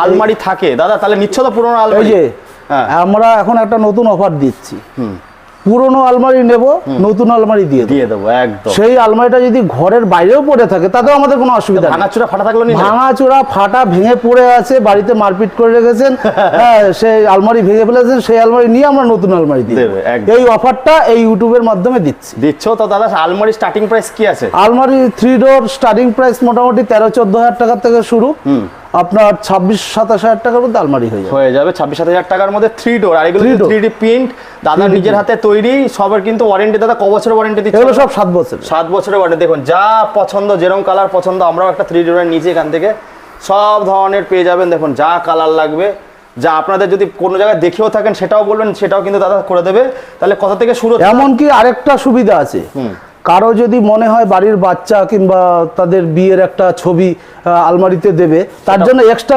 আলমারি থাকে দাদা, তাহলে নিচ্ছ তো পুরোনো আলমারি? এই যে হ্যাঁ, আমরা এখন একটা নতুন অফার দিচ্ছি, পুরনো আলমারি নেব, নতুন আলমারি দিয়ে দেবো একদম। সেই আলমারিটা যদি ঘরের বাইরেও পড়ে থাকে তাতেও আমাদের কোনো অসুবিধা নেই। ভাঙাচোরা ফাটা থাকলো, ভাঙাচোরা ফাটা ভেঙে পড়ে আছে, বাড়িতে মারপিট করে রেখেছেন, হ্যাঁ, সেই আলমারি ভেঙে ফেলেছেন, সেই আলমারি নিয়ে আমরা নতুন আলমারি দিই। এই অফারটা এই ইউটিউবের মাধ্যমে দিচ্ছ তো দাদা। আলমারি স্টার্টিং প্রাইস কি আছে? আলমারি 3 ডোর স্টার্টিং প্রাইস মোটামুটি 13-14 হাজার টাকা থেকে শুরু, আপনার 26-27 হাজার টাকার মধ্যে আলমারি হয়ে যাবে। 26-27 হাজার টাকার মধ্যে 3 ডোর, আর এগুলো 3D প্রিন্ট, দাদা নিজের হাতে তৈরি, সবের কিন্তু ওয়ারেন্টি দাদা ক বছরের ওয়ারেন্টি দিচ্ছে? এগুলো সব 7 বছর। 7 বছরের ওয়ারেন্টি। দেখুন যা পছন্দ, যেরকম কালার পছন্দ, আমরাও একটা 3 ডোরের নিচে এখান থেকে সব ধরনের পেয়ে যাবেন। দেখুন যা কালার লাগবে, যা আপনাদের যদি কোনো জায়গায় দেখেও থাকেন সেটাও বলবেন, সেটাও কিন্তু দাদা করে দেবে। তাহলে কত থেকে শুরু? এমনকি আরেকটা সুবিধা আছে, কারো যদি মনে হয় বাড়ির বাচ্চা কিংবা তাদের বিয়ের একটা ছবি আলমারিতে দেবে, তার জন্য এক্সট্রা